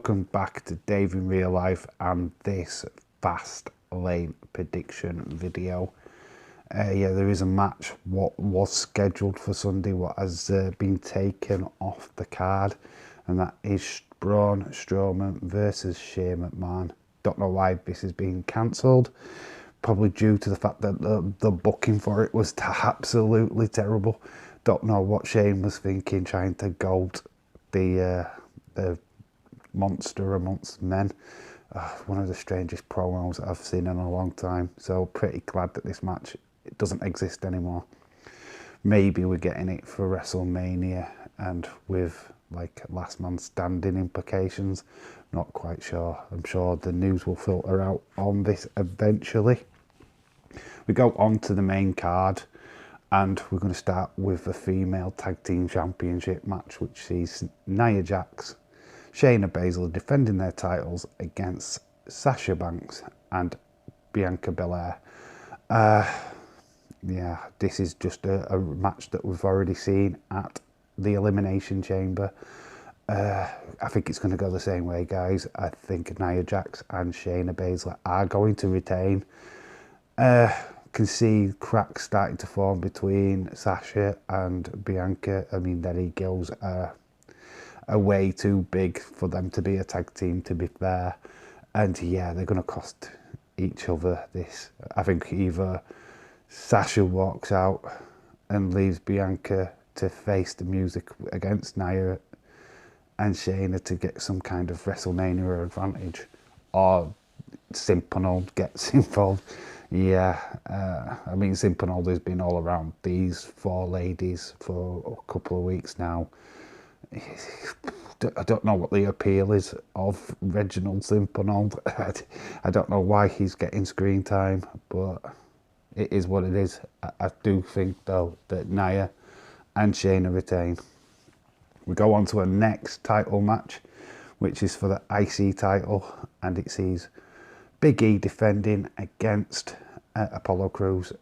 Welcome back to Dave in Real Life and this Fast Lane prediction video. Yeah, there is a match what was scheduled for Sunday, what has been taken off the card, and that is Braun Strowman versus Shane McMahon. Don't know why this has been cancelled, probably due to the fact that the booking for it was absolutely terrible. Don't know what Shane was thinking, trying to goad the monster amongst men. One of the strangest promos I've seen in a long time. So pretty glad that this match it doesn't exist anymore. Maybe we're getting it for WrestleMania and with like last man standing implications. Not quite sure. I'm sure the news will filter out on this eventually. We go on to the main card and we're going to start with the female tag team championship match, which sees Nia Jax, Shayna Baszler defending their titles against Sasha Banks and Bianca Belair. Yeah, this is just a match that we've already seen at the Elimination Chamber. I think it's going to go the same way, guys. I think Nia Jax and Shayna Baszler are going to retain. Can see cracks starting to form between Sasha and Bianca. I mean, their egos are way too big for them to be a tag team, to be fair. And yeah, they're going to cost each other this. I think either Sasha walks out and leaves Bianca to face the music against Nia and Shayna to get some kind of WrestleMania advantage, or Simpanol gets involved. Yeah, I mean, Simpanol has been all around these four ladies for a couple of weeks now. I don't know what the appeal is of Reginald Simpanol. I don't know why he's getting screen time, but it is what it is. I do think, though, that Nia and Shayna retain. We go on to a next title match, which is for the IC title, and it sees Big E defending against Apollo Crews.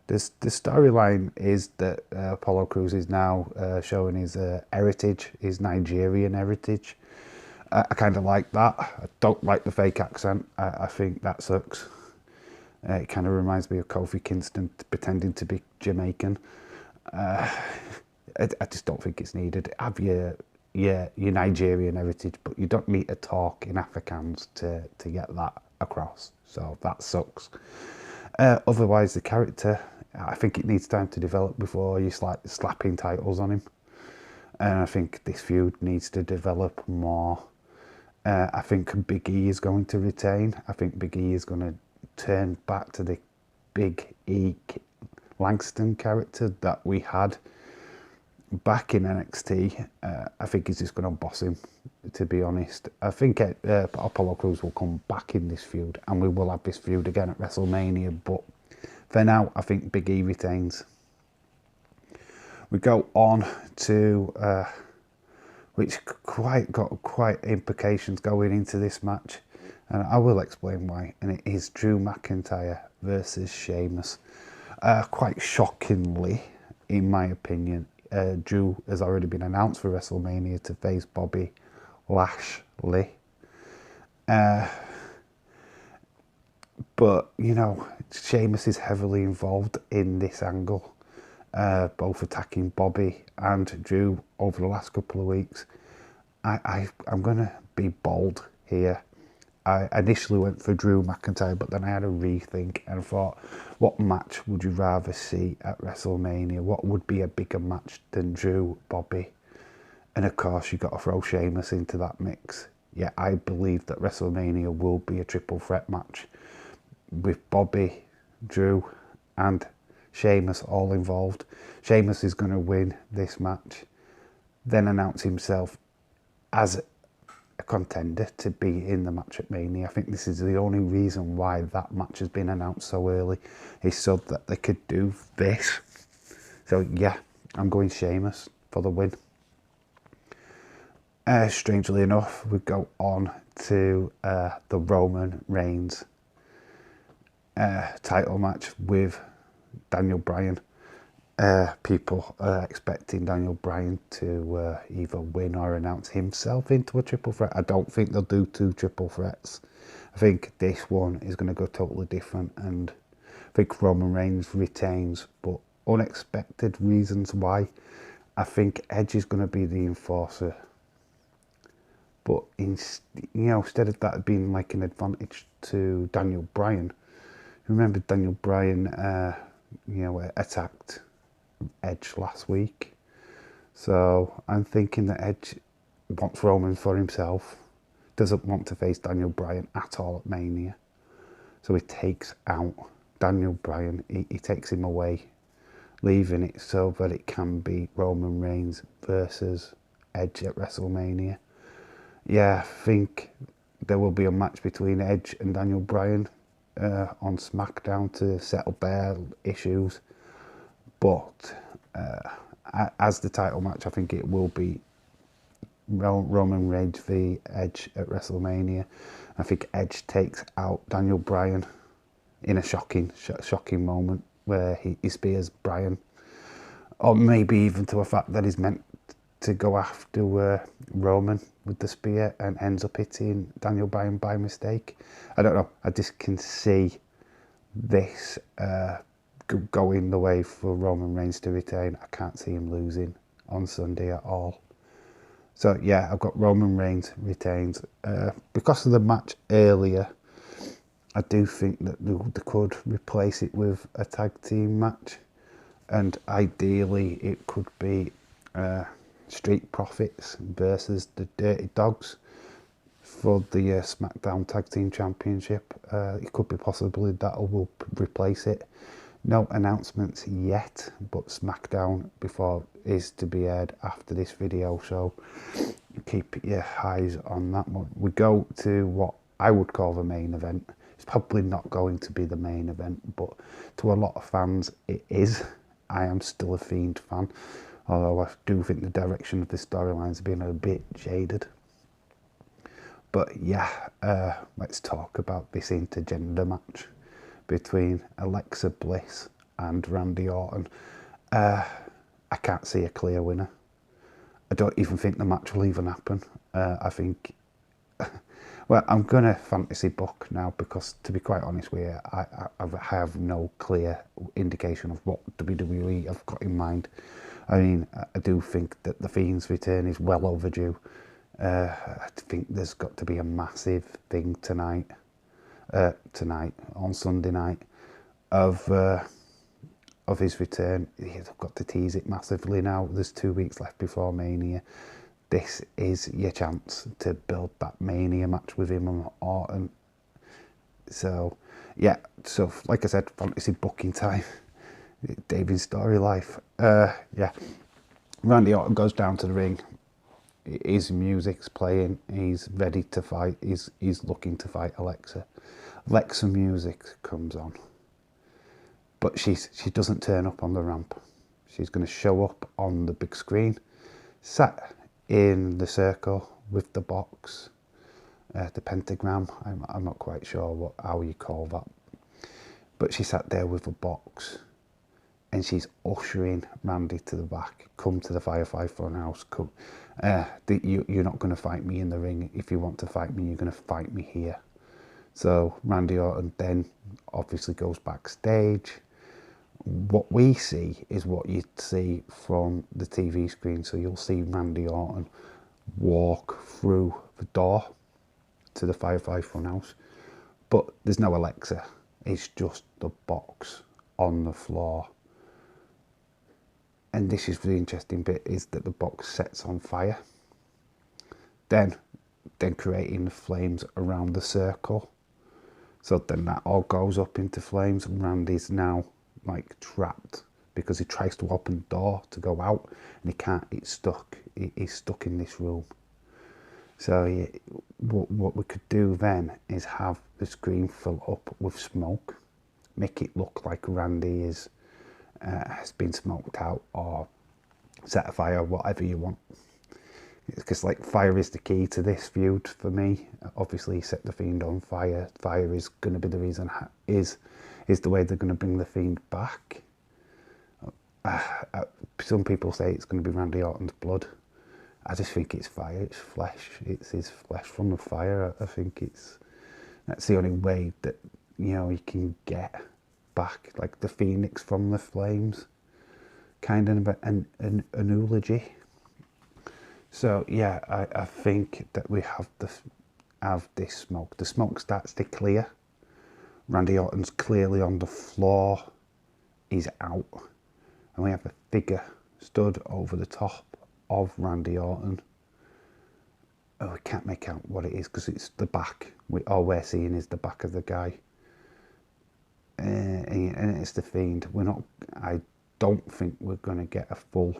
The storyline is that Apollo Crews is now showing his heritage, his Nigerian heritage. I kind of like that. I don't like the fake accent. I think that sucks. It kind of reminds me of Kofi Kingston pretending to be Jamaican. I just don't think it's needed. Have your Nigerian heritage, but you don't need to talk in Afrikaans to get that across. So that sucks. Otherwise, the character, I think it needs time to develop before you start slapping titles on him. And I think this feud needs to develop more. I think Big E is going to retain. I think Big E is going to turn back to the Big E Langston character that we had back in NXT. I think he's just going to boss him, to be honest. I think Apollo Crews will come back in this feud, and we will have this feud again at WrestleMania, but for now, I think Big E retains. We go on to, which got quite implications going into this match, and I will explain why, and it is Drew McIntyre versus Sheamus. Quite shockingly, in my opinion, Drew has already been announced for WrestleMania to face Bobby Lashley. But, you know, Sheamus is heavily involved in this angle, both attacking Bobby and Drew over the last couple of weeks. I'm going to be bold here. I initially went for Drew McIntyre, but then I had a rethink and thought, what match would you rather see at WrestleMania? What would be a bigger match than Drew, Bobby? And of course, you've got to throw Sheamus into that mix. Yeah, I believe that WrestleMania will be a triple threat match with Bobby, Drew, and Sheamus all involved. Sheamus is going to win this match, then announce himself as a contender to be in the match at Mania. I think this is the only reason why that match has been announced so early, is so that they could do this. So yeah, I'm going Sheamus for the win. Strangely enough, we go on to the Roman Reigns title match with Daniel Bryan. people are expecting Daniel Bryan to either win or announce himself into a triple threat. I don't think they'll do 2 triple threats. I think this one is going to go totally different, and I think Roman Reigns retains, but unexpected reasons why. I think Edge is going to be the enforcer, but instead of that being like an advantage to Daniel Bryan, remember Daniel Bryan, attacked Edge last week. So I'm thinking that Edge wants Roman for himself, doesn't want to face Daniel Bryan at all at Mania. So he takes out Daniel Bryan, he takes him away, leaving it so that it can be Roman Reigns versus Edge at WrestleMania. Yeah, I think there will be a match between Edge and Daniel Bryan on Smackdown to settle their issues. But as the title match, I think it will be Roman Reigns v Edge at WrestleMania. I think Edge takes out Daniel Bryan in a shocking moment where he spears Bryan. Or maybe even to a fact that he's meant to go after Roman with the spear and ends up hitting Daniel Bryan by mistake. I don't know. I just can see this going the way for Roman Reigns to retain. I can't see him losing on Sunday at all. So yeah, I've got Roman Reigns retains. Because of the match earlier, I do think that they could replace it with a tag team match, and ideally it could be Street Profits versus the Dirty Dogs for the Smackdown Tag Team Championship. It could be possibly that will replace it. No announcements yet, but Smackdown Before is to be aired after this video, so keep your eyes on that one. We go to what I would call the main event. It's probably not going to be the main event, but to a lot of fans it is. I am still a Fiend fan, although I do think the direction of the storyline has been a bit jaded. But yeah, let's talk about this intergender match between Alexa Bliss and Randy Orton. I can't see a clear winner. I don't even think the match will even happen. I think, well, I'm going to fantasy book now because, to be quite honest with you, I have no clear indication of what WWE have got in mind. I mean, I do think that the Fiend's return is well overdue. I think there's got to be a massive thing tonight, on Sunday night, of his return. They've got to tease it massively now. There's 2 weeks left before Mania. This is your chance to build that Mania match with him and Orton. So, yeah, so like I said, fantasy booking time. David's story life. Yeah, Randy Orton goes down to the ring. His music's playing. He's ready to fight. He's looking to fight Alexa. Alexa music comes on, but she doesn't turn up on the ramp. She's going to show up on the big screen, sat in the circle with the box, the pentagram. I'm not quite sure how you call that, but she sat there with a box, and she's ushering Randy to the back. Come to the Firefly Funhouse. Come. You're not going to fight me in the ring. If you want to fight me, you're going to fight me here. So Randy Orton then obviously goes backstage. What we see is what you'd see from the TV screen. So you'll see Randy Orton walk through the door to the Firefly Funhouse, but there's no Alexa. It's just the box on the floor. And this is the interesting bit, is that the box sets on fire, then creating the flames around the circle. So then that all goes up into flames, and Randy's now like trapped because he tries to open the door to go out and he can't. It's stuck. He's stuck in this room. So what we could do then is have the screen fill up with smoke, make it look like Randy is has been smoked out or set afire, whatever you want. Because like fire is the key to this feud for me. Obviously, set the Fiend on fire. Fire is going to be the reason. Is the way they're going to bring the Fiend back. some people say it's going to be Randy Orton's blood. I just think it's fire, it's flesh, it's his flesh from the fire. I think that's the only way that, you know, you can get back, like the phoenix from the flames, kind of an eulogy. So yeah, I think that we have this smoke. The smoke starts to clear. Randy Orton's clearly on the floor. He's out. And we have a figure stood over the top of Randy Orton. Oh, we can't make out what it is because it's the back. All we're seeing is the back of the guy. And it's the Fiend. I don't think we're going to get a full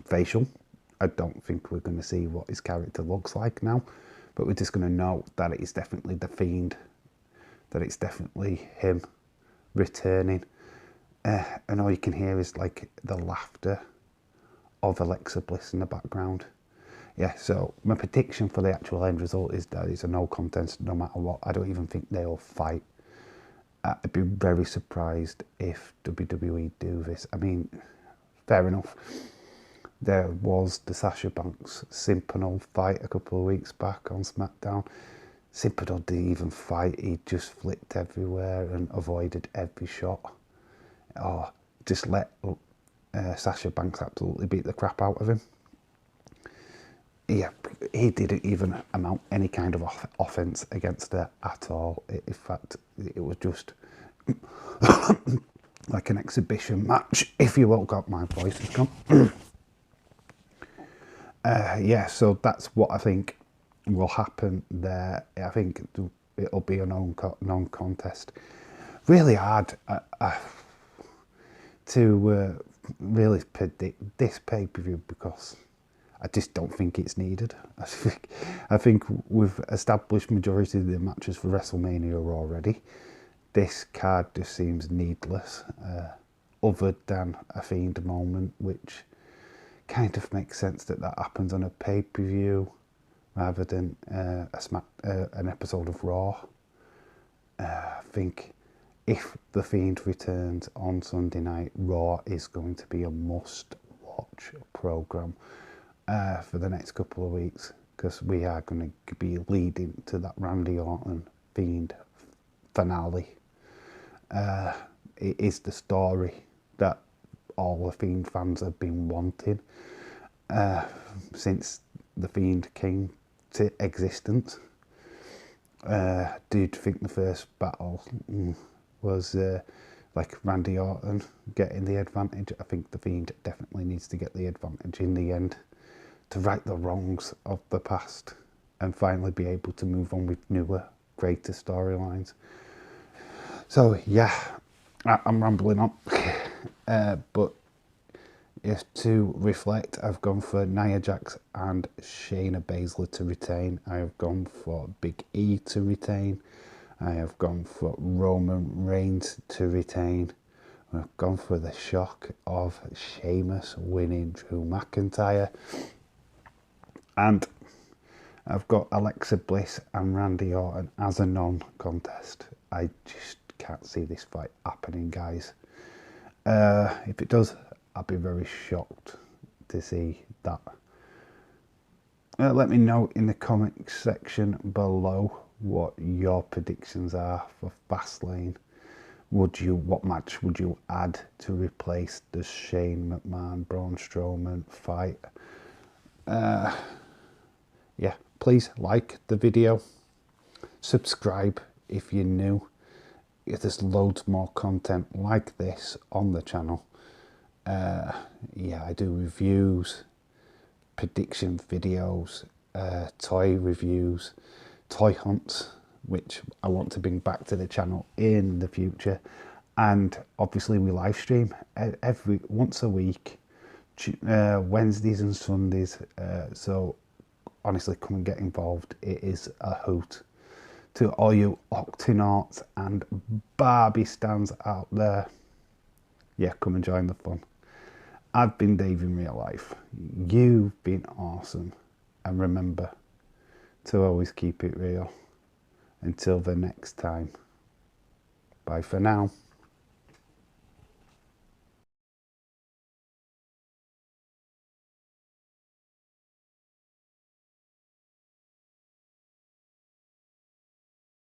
facial. I don't think we're going to see what his character looks like now. But we're just going to know that it's definitely the Fiend. That it's definitely him returning. And all you can hear is like the laughter of Alexa Bliss in the background. Yeah, so my prediction for the actual end result is that it's a no contest no matter what. I don't even think they'll fight. I'd be very surprised if WWE do this. I mean, fair enough. There was the Sasha Banks Simpanol fight a couple of weeks back on SmackDown. Simpanol didn't even fight. He just flipped everywhere and avoided every shot. Oh, just let Sasha Banks absolutely beat the crap out of him. Yeah, he didn't even amount any kind of offense against her at all. In fact, it was just like an exhibition match, if you will. Got my voice has gone. Yeah, so that's what I think will happen there. I think it'll be a non-contest. Really hard to really predict this pay-per-view because I just don't think it's needed. I think we've established majority of the matches for WrestleMania already. This card just seems needless, other than a Fiend moment, which kind of makes sense that happens on a pay-per-view rather than an episode of Raw. I think if The Fiend returns on Sunday night, Raw is going to be a must-watch programme for the next couple of weeks because we are going to be leading to that Randy Orton Fiend finale. It is the story that all the Fiend fans have been wanting since the Fiend came to existence. Do you think the first battle was like Randy Orton getting the advantage? I think the Fiend definitely needs to get the advantage in the end to right the wrongs of the past and finally be able to move on with newer, greater storylines. So yeah, I'm rambling on, but yes, to reflect, I've gone for Nia Jax and Shayna Baszler to retain. I have gone for Big E to retain. I have gone for Roman Reigns to retain. I've gone for the shock of Sheamus winning Drew McIntyre. And I've got Alexa Bliss and Randy Orton as a non-contest. I just can't see this fight happening, guys. If it does, I'll be very shocked to see that. Let me know in the comment section below what your predictions are for Fastlane. What match would you add to replace the Shane McMahon Braun Strowman fight? Yeah, please like the video, subscribe if you're new. There's loads more content like this on the channel. Yeah, I do reviews, prediction videos, toy reviews, toy hunts, which I want to bring back to the channel in the future. And obviously we live stream once a week, Wednesdays and Sundays. So honestly, come and get involved. It is a hoot. To all you Octonauts and Barbie stands out there, yeah, come and join the fun. I've been Dave in real life. You've been awesome. And remember to always keep it real. Until the next time. Bye for now.